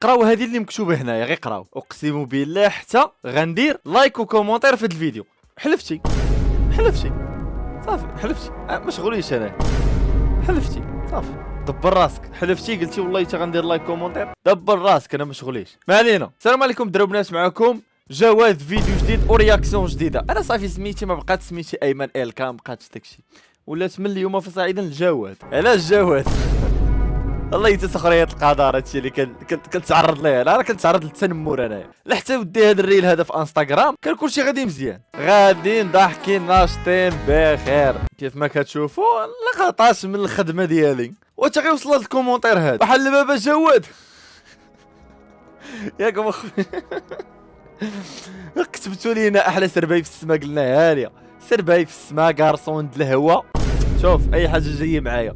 قراو هذه اللي مكتوبه هنايا، غير قراو. اقسم بالله حتى غندير لايك وكومونتير في هذا الفيديو. حلفتي صافي، حلفتي ما شغوليش انا، حلفتي صافي. دبر راسك، حلفتي قلتي والله حتى غندير لايك كومونتير، دبر راسك انا ما شغوليش. ما علينا. السلام عليكم دراري وبنات، معكم جواد فيديو جديد ورياكسيون جديده. انا صافي سميتي ما بقات سميتي ايمن الكا، ما بقاتش داكشي، ولات من اليوم فصاعدا الجواد. علاش جواد؟ والله حتى سخريات القدر هادشي اللي كنتعرض ليه. انا كنتعرض للتنمر انايا. لا حتى ودي هذا الريل هذا في انستغرام كان كلشي غادي مزيان، غاديين ضاحكين ناشطين بخير كيف ما كتشوفوا. لا غطاش من الخدمه ديالي واش غيوصل لهاد الكومونتير هذا بحال بابا جواد. ياكم اخويا كتبتوا لينا احلى سرباي في السما، قلناها ليا سرباي في السما كارسون د الهوا. شوف اي حاجه جايه معايا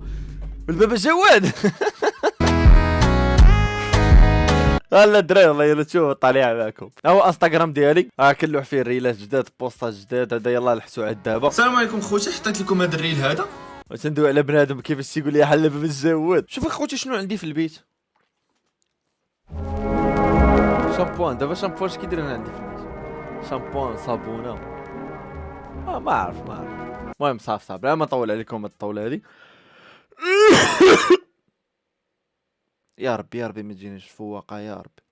بالبابا جواد. هلا الدراري والله يلا تشوفوا الطليعه معكم. هو انستغرام ديالي كنلوح فيه ريلات جداد، بوستات جداد. هذا يلاه لحسوا عاد دابا. السلام عليكم خوتي، حطيت لكم هذا الريل هذا وتندوي على بنادم كيفاش تيقول لي حل بابا الجواد. شوف اخوتي شنو عندي في البيت. شامبوان. دابا شامبوان اش كيدير انا عندي في البيت؟ شامبوان، صابونه، ما عارف. المهم صافي بلا ما نطول عليكم الطوله هذه. يا ربي ما تجينيش فواقه يا ربي.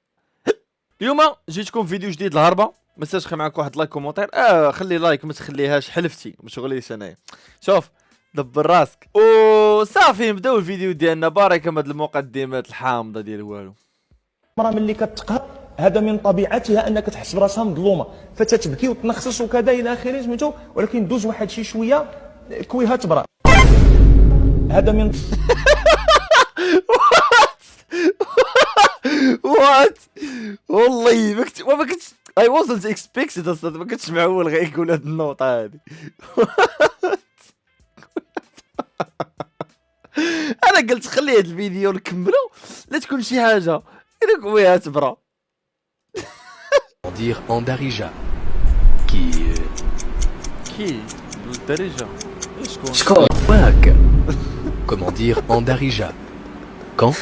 اليوم جيتكم فيديو جديد الهربه. ما تنساش تخلي معاك واحد لايك كومونتير. خلي لايك ما تخليهاش، حلفتي ما شغليش انايا. شوف دبر راسك وصافي نبداو الفيديو ديالنا. بارك هاد المقدمات الحامضه ديال والو. المراه ملي كتقهر هذا من طبيعتها انك تحس براسها مظلومه فتتبكي وتنخصص وكذا الى اخره سميتو، ولكن دوز واحد شي شويه كويها تبرا. هذا من وات والله ما كنتش I wasn't expected اصلا. ما كنتش معول غير يقول هاد النوطه هادي. انا قلت خلي هاد الفيديو نكملو لا تكون شي حاجه الا كويها تبرا. dire en darija كي بالدارجه شكون واك. comment dire en darija quand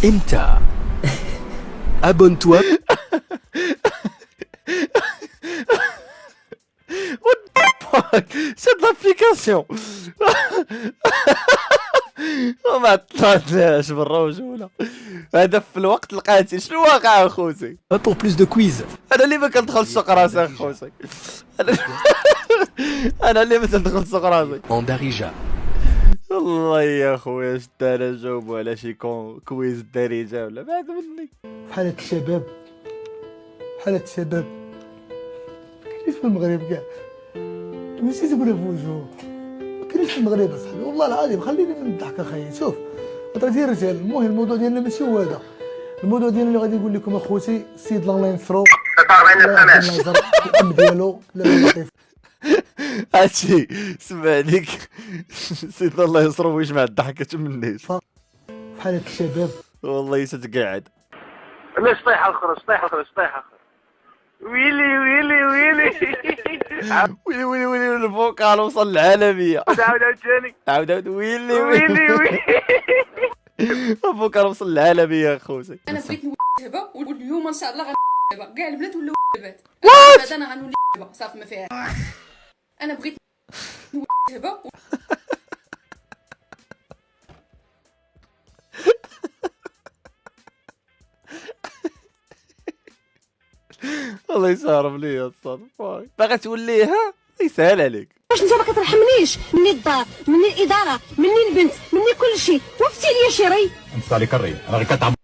امتى. abonne-toi. شاد لابليكاسيون وما طلعتناش بالرجوله. هذا في الوقت القاتل. شنو واقع اخوتي؟ pour plus de quiz. انا اللي ما كندخلش سوق راسي اخوتي. انا اللي ما تندخل سوق راسي. en darija والله يا خويا شتا انا نجاوبو على شي كويز الدارجه ولا بعد مني. حالة الشباب كاينش في المغرب كاع، ماشي تقولها في وجهه، ما كاينش في المغرب اصاحبي والله العظيم. خليني من الضحك اخايا. شوف هضره ديال الرجال. المهم الموضوع ديالنا ماشي هو هذا. الموضوع ديالنا اللي غادي نقول لكم اخوتي السيد الله ينصرو الام ديالو لا لطيف. هادشي سمع ليك سيد الله يصرف ويجمع الضحكه تمنيش. في حالة الشباب والله تتقعد. علاش طيحه اخرى ويلي ويلي الفوكال وصل العالميه. عاود ويلي الفوكال وصل العالميه اخوتي. انا بغيت نولي هبه واليوم ان شاء الله غنولي هبه. كاع البنات ولاو هبات. بعد انا غنولي هبه صافي ما فيها. انا بغيت نولي هبه. الله يسهرب ليا الصاد. باغي توليها يسهل عليك. واش انت ما كترحمنيش؟ مني الدار، مني الاداره، مني البنت، مني كل شيء. وفتي ليا شي ري. انت عليك الري انا غير كتعب.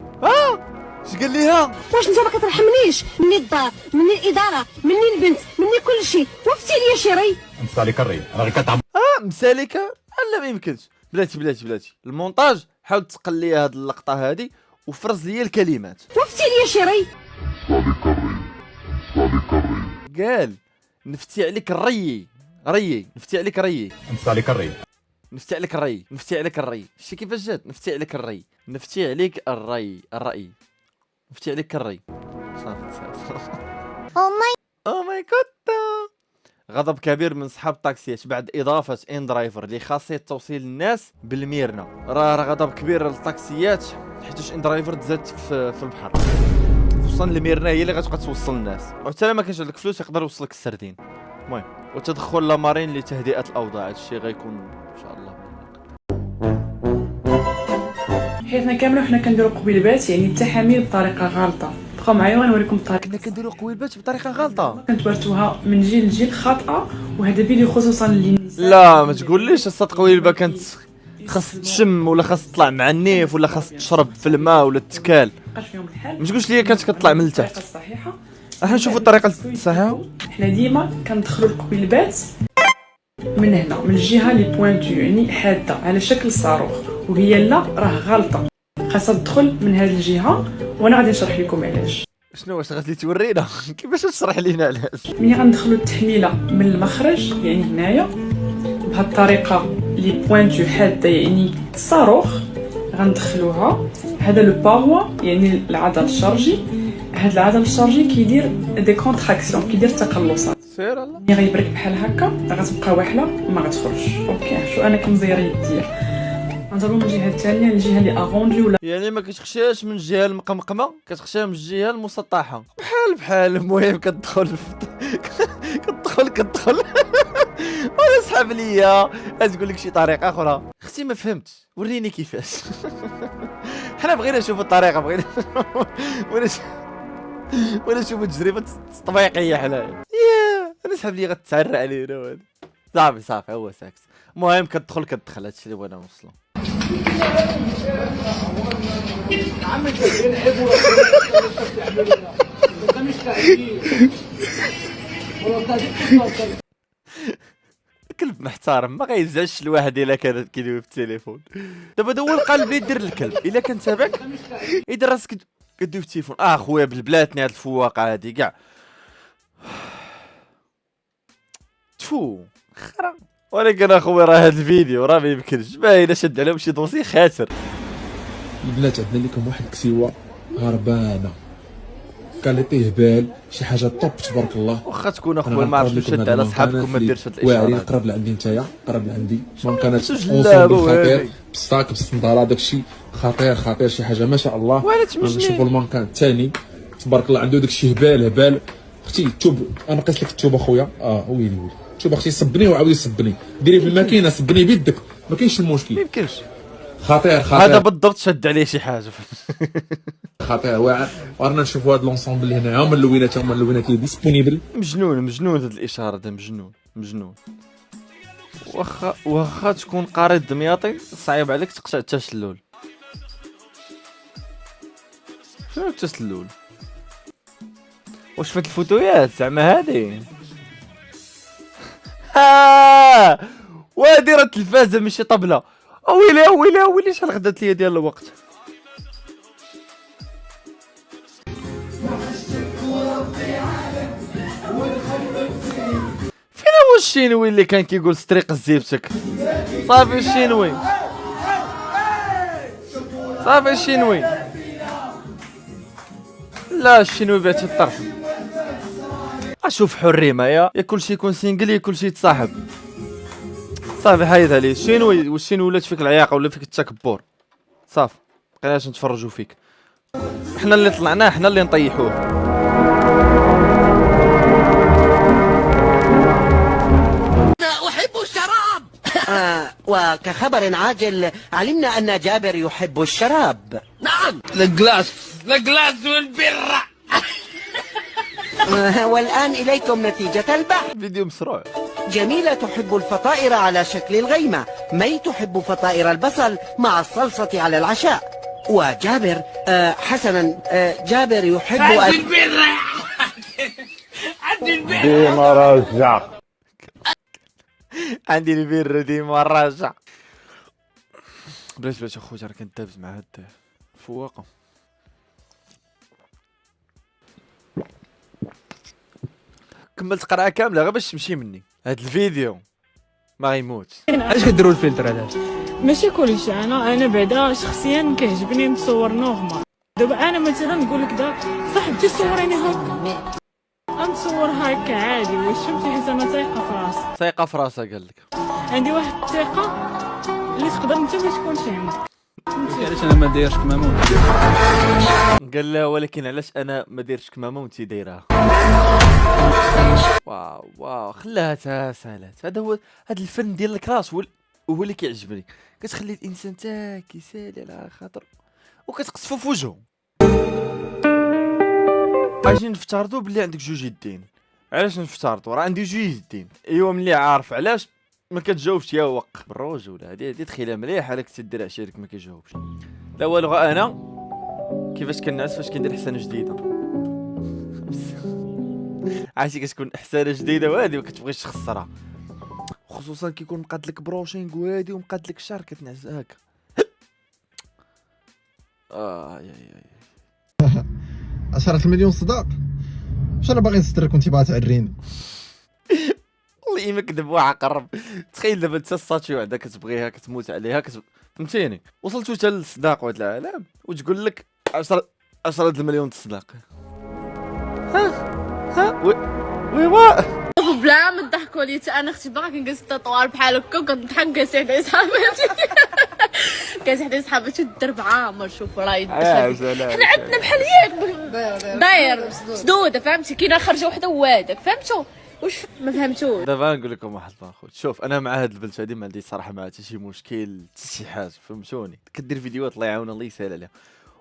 اش قال ليها؟ واش انت ما كترحمنيش؟ مني الدار، مني الاداره، مني البنت، مني كل شيء. وفتي ليا شي ري. انت عليك الري انا غير كتعب. مسالكه لا ما يمكنش. بلاتي المونتاج حاول تقل لي هاد اللقطه هادي وفرز لي الكلمات. وفتي ليا شي ري. قال نفتي عليك الري نفتي عليك الري. انت عليك الري نفتي عليك الري. شتي كيفاش جات؟ نفتي عليك الري صافي. او ماي جاد. غضب كبير من صحاب الطاكسيات بعد اضافه ان درايفر لخاصيه توصيل الناس بالميرنا. راه غضب كبير للطاكسيات حيت ان درايفر تزاد في البحر، خصوصا الميرنا هي اللي غتبقى توصل الناس، وحتى ما كانش عندك فلوس يقدر يوصلك السردين. المهم وتدخل لامارين لتهدئه الاوضاع، هادشي غيكون ان شاء الله. حياتنا كامله وحنا كنديروا قبيلبات، يعني التحاميل بطريقه غلطه. بقاو معايا وغنوريكم الطريقه. كنا كنديروا قويلبات بطريقه غلطه، كنتبرتوها من جيل لجيل خاطئه، وهذا فيديو خصوصا للنساء. لا ما تقوليش الصاد قويلبه كانت خاص تشم ولا خاص تطلع مع النيف ولا خاص تشرب في الماء ولا تتكال. مابقاش فيهم الحال. ما تقولش لي كانت كتطلع من الطريقه التحت. الصحيحه. احنا نشوفوا الطريقه الصحيحه. حنا ديما كندخلوا القبيلبات من هنا، من الجهه لي بوينتو، يعني حاده على شكل صاروخ، وهي لا راه غلطه، خاصها تدخل من هذه الجهه، وانا غادي نشرح لكم علاش. شنو واش غادي تورينا؟ كيفاش تشرح لينا علاش؟ ملي غندخلوا التحميله من المخرج يعني هنايا بهذه الطريقه لي بوينتو حاده يعني صاروخ، غندخلوها. هذا لو باروا يعني العضل الشرجي، هذا العضل الشرجي كيدير دي كونتراكسيون، كيدير تقلصات. سير الله ملي غيبرك بحال هكا غتبقى واحله وما غتخرجش. اوكي شو انا كنزير يديا غنضربو من الجهه الثانيه، الجهه اللي اغوندي ولا يعني ما كتخشاش من الجهه المقمقمه، كتخشاها من الجهه المسطحه بحال. المهم كتدخل كتدخل وانا سحب ليا تقول لك شي طريقه اخرى. اختي ما فهمتش، وريني كيفاش. حنا بغينا نشوفوا الطريقه، بغينا ولا نشوفوا تجربه تطبيقيه حنايا. انا سحب لي غتسعر علينا. صافي هو ساكس. المهم كتدخل هادشي اللي بغينا نوصلو. الكلب محترم ما غيزعجش الواحد الا كان كيدوي في التليفون. دابا هذا هو القلب اللي يدير الكلب الا كان تابعك يدير راسك كدوي في التليفون. خويا بالبلاتني هاد الفواقه هادي كاع تفو خرا. ولكن اخويا راه هاد الفيديو راه ما يمكنش باينه شد عليهم شي دوسي خاسر. البنات عندنا لكم واحد الكسيوه هربانه كاليتي هبال، شي حاجه طوب تبارك الله. واخا تكون اخويا ما عرفتش شد على صحابكم ما ديرش هاد واعرين. الاشارات. قرب لعندي نتايا، قرب لعندي. ما كانت جلابة خطير بالصاك بالصنداره، داكشي خطير شي حاجه ما شاء الله. نشوفوا المانكان الثاني تبارك الله عنده داكشي هبال. اختي التوب انا قيس لك التوب اخويا. ويلي شوف اختي صبني وعاود يصبني، ديري في الماكينه صبني بيدك ما كاينش المشكل. ما يمكنش خطير هذا بالضبط شد عليه شي حاجه. خطير واعر. ورانا نشوفوا هذا لونسومبل اللي هنا هما اللوينات اللي ديسپونيبل. مجنون هاد الاشاره ده مجنون. واخا تكون قاري الدمياطي صعيب عليك تقشع التسلل. شنو التسلل؟ واش فات الفوتويات زعما هادي؟ وهادي راه التلفازه ماشي طبله. ويلي شحال غدات ليا ديال الوقت. فين هو الشينوي اللي كان كيقول ستريق زيبتك؟ صافي الشينوي لا الشينوي بعتي الطرح. اشوف حريمه يا كلشي يكون سينجل يا كلشي يتصاحب. صافي حيد عليه الشينوي، والشينوي ولات فيك العياقه ولا فيك التكبر. صافي بقيناش نتفرجوا فيك، حنا اللي طلعناه حنا اللي نطيحوه. أحب الشراب. وكخبر عاجل علمنا أن جابر يحب الشراب. نعم. الجلاس والبرة. والآن إليكم نتيجة البحث. فيديو مسروع. جميلة تحب الفطائر على شكل الغيمة، مي تحب فطائر البصل مع الصلصة على العشاء، وجابر حسنا جابر يحب عندي البرة ديما راجع. عندي البير ديما راجع. بلاش اخويا راه كندابز مع هاد الفواقه. كملت قرعه كامله غير باش تمشي مني. هاد الفيديو ما غيموت. علاش كديروا الفلتر علاش؟ ماشي كلشي، انا بعدا شخصيا كيعجبني نتصور نورمال. دابا انا مثلا نقول لك صاحبتي صوريني هكا، غنصور هكا عادي واش فهمتي، حيت انا ثايقه في راسي. ثقة في راسها قال لك. عندي واحد الثقه اللي تقدر انت ما تكونش عندك. علاش انا ما دايرش كمامه؟ قال لها ولكن علاش انا ما دايرش كمامه وانت دايرها. واو خلاها سالات. هذا الفن ديال الكراس هو اللي كيعجبني. كتخلي الانسان كيسالي على خاطر وكتقصفو في وجهه. اجي نفترضوا بلي عندك جوج يدين. علاش نفترضوا؟ راه عندي جوج يدين. ايوا ملي عارف علاش ما كتجاوبش يا وق بالرجوله. هذه تخيله مليحه لك تدير عشيرك ما كيجاوبش. لا والو غا انا كيفاش كنعس فاش كندير حسانه جديده. عرفتي كتكون حسانه جديده وهادي ما كتبغيش تخسرها، خصوصا كيكون مقاد لك بروشينغ وهادي ومقاد لك الشعر كتنعس هكا. يا 10 مليون صداق. واش انا باغي نستر كنتي باغا تعريني؟ والله ما كذب وعقرب. تخيل دابا انت الساتشي وحده كتبغيها كتموت عليها فهمتيني، وصلتو حتى للصداق وهاد العالم وتقول لك 10 المليون تصداق. وي بلا ما تضحكوا عليا، انا اختي باغا كنجلس التطوار بحال هكا وكنضحك كنسي حدا صحاباتي كنسي حدا صحاباتي الدرب عامر. شوف راه حنا عندنا بحال ياك داير سدوده فهمتي، كاينه خرجه وحده وهذاك فهمتوا واش ما فهمتوش. دابا نقول لكم واحد اخر. شوف انا مع هاد البنت هادي ما عندي صراحه معها حتى شي مشكل حتى شي حاجه فهمتوني. كدير فيديوهات الله يعاونها الله يسهل عليها،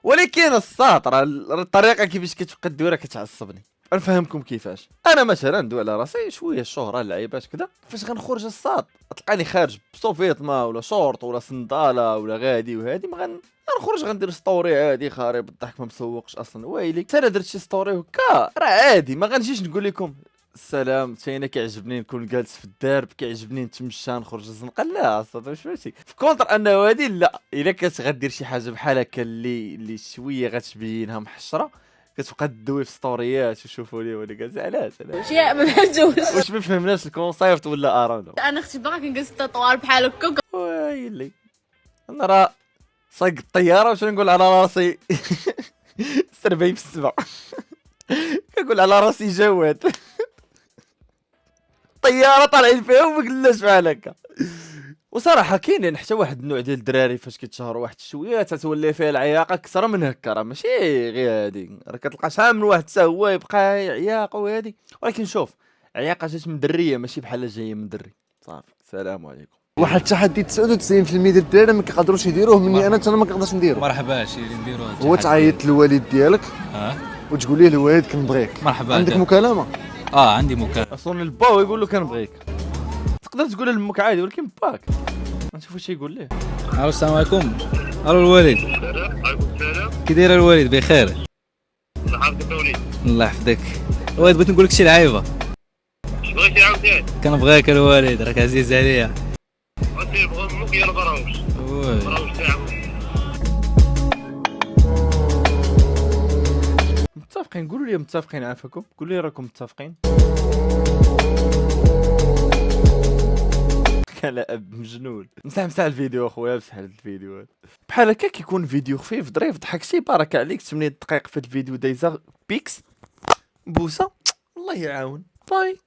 ولكن الساطر الطريقه كيفاش كتبقى ديرها كتعصبني. نفهمكم كيفاش. انا مثلا ندوي على راسي شويه الشهره اللعيبات كذا، فاش غنخرج الصاد تلقاني خارج بصوفيطما ولا شورط ولا صنداله ولا غادي وهادي ما غنخرج غندير ستوري عادي خارب الضحك ما مسوقش اصلا ويلي. انا درت شي ستوري هكا راه عادي، ما غنجيش نقول لكم السلام انا كيعجبني نكون جالس في الدرب، كيعجبني نتمشى نخرج الزنقه. لا اصلا واش فهمتي في كونتر انه هادي لا. الا كتغدير شي حاجه بحال هكا اللي شويه غتبينها محشره كتبقى تدوي في ستوريات وشوفوا لي ولا كاع علاش اشياء ما فهمتوش. واش ما فهمناش الكونسيبت ولا ارانا. انا اختي باغا كنجلس التطوار بحال هكا ويلي انا راه صايق الطياره واش نقول على راسي سربي في السبع. كنقول على راسي جواد. طياره طالعين فيها وما قلناش بحال هكا. وصراحه كاين حتى واحد النوع ديال الدراري فاش كيتشهروا واحد شويه تتولي فيه العياقه اكثر من هكا. راه ماشي غير هادي، راه كتلقى شحال من واحد حتى هو يبقى عياق وهادي. ولكن شوف عياقه جات من دريه ماشي بحال جايه من دري. صافي السلام عليكم. واحد التحدي 99% ديال الدراري ما كيقدروش يديروه، مني انا حتى انا ما كنقدرش نديرو. مرحبا شي اللي نديروه هو تعيط للوالد ديالك وتقول ليه الوالد كنبغيك. مرحبا. عندك مكالمه؟ عندي مكالمه. اصلا الباو يقول له كنبغيك. تقدر تقول لامك عادي ولكن باك نشوف واش يقول ليه. الو السلام عليكم. الو الوالد. عليكم السلام. كي داير الوالد؟ بخير الله يحفظك الوليد. الله يحفظك الوالد. بغيت نقول لك شي لعيبه. اش بغيتي عاوتاني؟ كنبغيك الوالد راك عزيز عليا. غادي نبغى امك ديال البراوش. البراوش تاعهم متفقين. قولوا لي متفقين عافاكم. قولوا لي راكم متفقين. لا اب مجنون. مسح الفيديو اخويا، مسح الفيديو بحال هكا. كيكون فيديو خفيف ظريف ضحكتي بارك عليك. 8 دقائق في الفيديو دايزه بيكس بوسه الله يعاون. باي.